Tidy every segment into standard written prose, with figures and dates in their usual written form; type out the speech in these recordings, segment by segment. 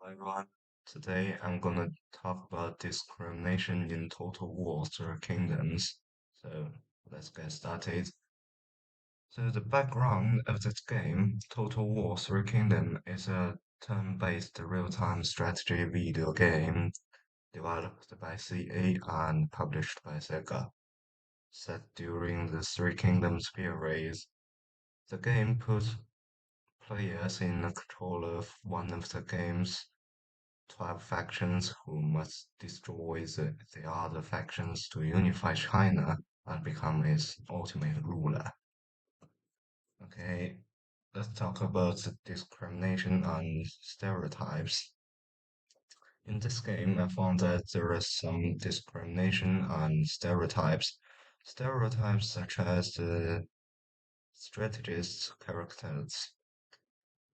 Hi everyone. Today I'm gonna talk about discrimination in Total War Three Kingdoms. So let's get started. So the background of this game, Total War Three Kingdom, is a turn-based real-time strategy video game developed by CA and published by Sega. Set during the Three Kingdoms period, the game puts players in control of one of the game's 12 factions who must destroy the other factions to unify China and become its ultimate ruler. Okay, let's talk about the discrimination and stereotypes. In this game, I found that there is some discrimination and stereotypes. Stereotypes such as the strategist characters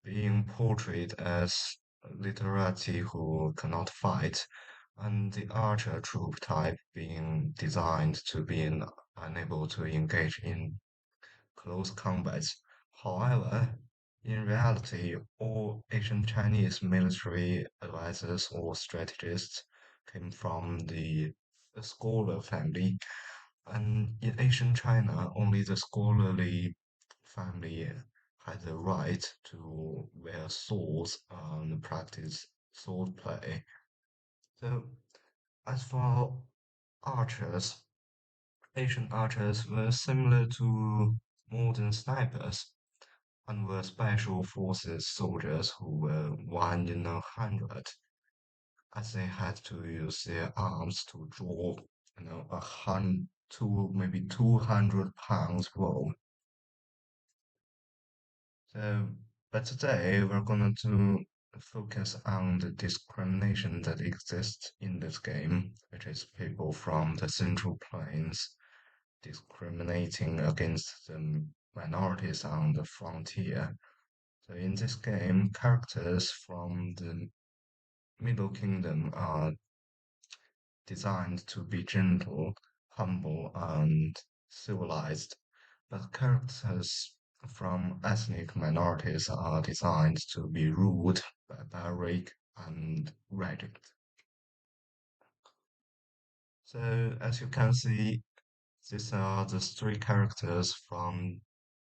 being portrayed as literati who cannot fight, and the archer troop type being designed to be unable to engage in close combat. However, in reality, all ancient Chinese military advisors or strategists came from the scholar family, and in ancient China, only the scholarly family had the right to wear swords and practice swordplay. So, as for archers, ancient archers were similar to modern snipers and were special forces soldiers who were one in 100, as they had to use their arms to draw, 200 pounds bow. So, but today we're going to focus on the discrimination that exists in this game, which is people from the Central Plains discriminating against the minorities on the frontier. So in this game, characters from the Middle Kingdom are designed to be gentle, humble, and civilized, but characters from ethnic minorities are designed to be rude, barbaric, and rigid. So, as you can see, these are the three characters from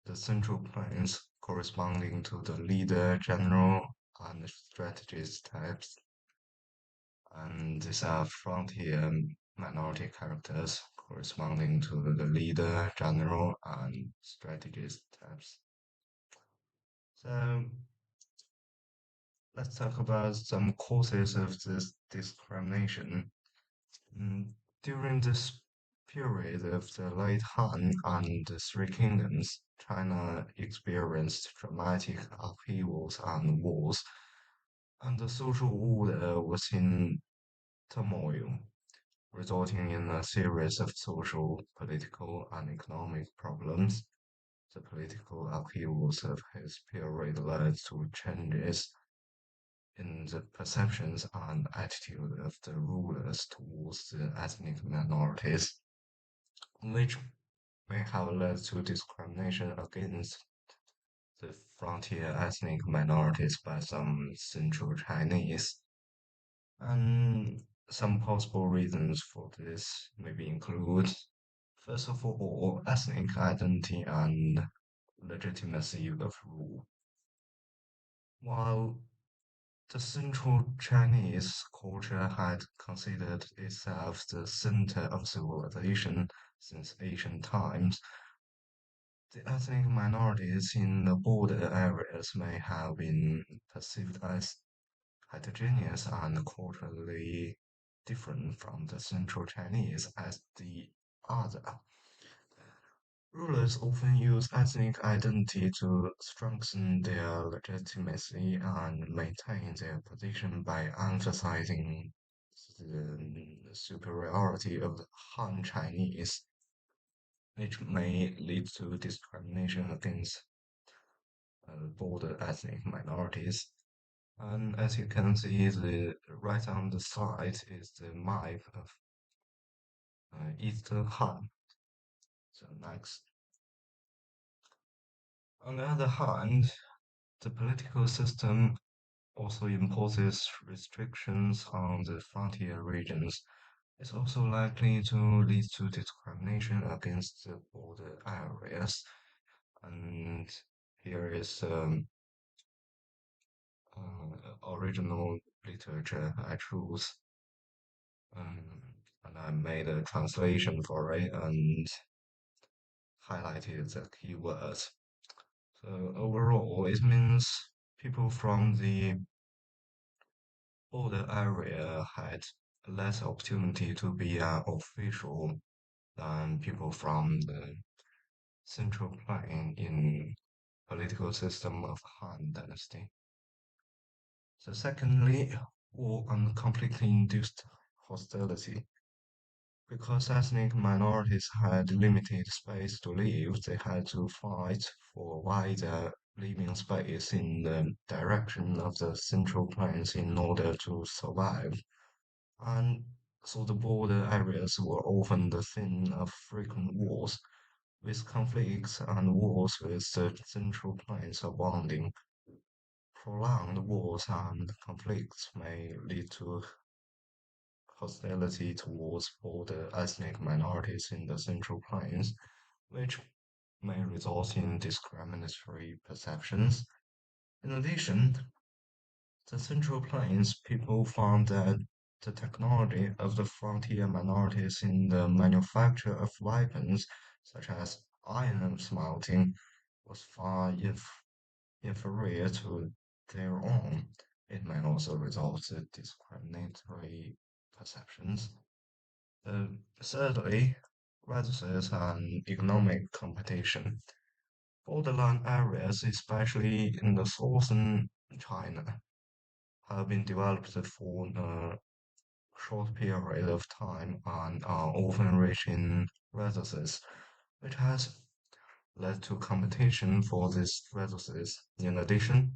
the Central Plains corresponding to the leader, general, and strategist types. And these are frontier minority characters corresponding to the leader, general, and strategist types. So let's talk about some causes of this discrimination. Mm, During this period of the late Han and the Three Kingdoms, China experienced dramatic upheavals and wars, and the social order was in turmoil, resulting in a series of social, political, and economic problems. The political upheavals of his period led to changes in the perceptions and attitude of the rulers towards the ethnic minorities, which may have led to discrimination against the frontier ethnic minorities by some Central Chinese. And some possible reasons for this maybe include, first of all, ethnic identity and legitimacy of rule. While the Central Chinese culture had considered itself the center of civilization since ancient times, the ethnic minorities in the border areas may have been perceived as heterogeneous and culturally different from the Central Chinese as the other. Rulers often use ethnic identity to strengthen their legitimacy and maintain their position by emphasizing the superiority of the Han Chinese, which may lead to discrimination against border ethnic minorities. And as you can see, the right on the side is the map of Eastern Han. So next. On the other hand, the political system also imposes restrictions on the frontier regions, is also likely to lead to discrimination against the border areas. And here is original literature I choose, um, and I made a translation for it and highlighted the keywords. So overall, it means people from the border area had less opportunity to be an official than people from the central plain in political system of Han Dynasty. So secondly, war and conflict induced hostility. Because ethnic minorities had limited space to live, they had to fight for wider living space in the direction of the Central Plains in order to survive. And so the border areas were often the scene of frequent wars, with conflicts and wars with the Central Plains abounding. Prolonged wars and conflicts may lead to hostility towards border ethnic minorities in the Central Plains, which may result in discriminatory perceptions. In addition, the Central Plains people found that the technology of the frontier minorities in the manufacture of weapons, such as iron smelting, was far inferior to their own. It may also result in discriminatory perceptions. Thirdly, resources and economic competition. Borderland areas, especially in the southern China, have been developed for a short period of time and are often rich in resources, which has led to competition for these resources. In addition,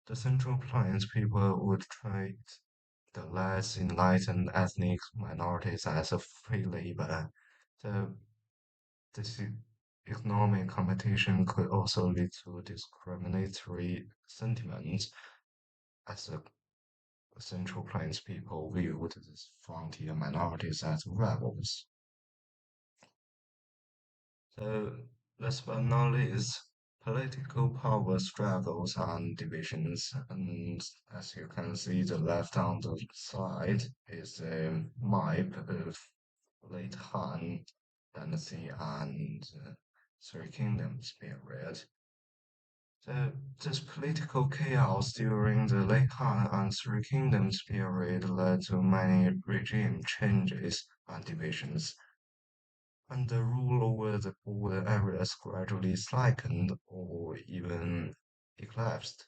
the Central Plains people would treat the less enlightened ethnic minorities as a free labor. So this economic competition could also lead to discriminatory sentiments as the Central Plains people viewed these frontier minorities as rebels. So last but not least, political power struggles and divisions. And as you can see, the left on the side is a map of late Han Dynasty and Three Kingdoms period. So this political chaos during the late Han and Three Kingdoms period led to many regime changes and divisions, and the rule over the border areas gradually slackened or even collapsed,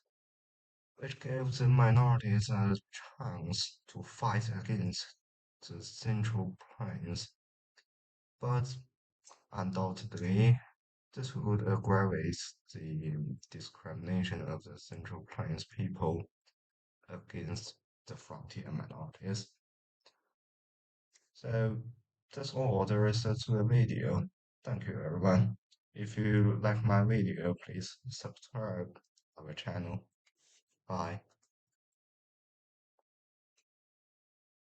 which gave the minorities a chance to fight against the Central Plains. But undoubtedly, this would aggravate the discrimination of the Central Plains people against the frontier minorities. So that's all there is to the video. Thank you everyone. If you like my video, please subscribe our channel. Bye.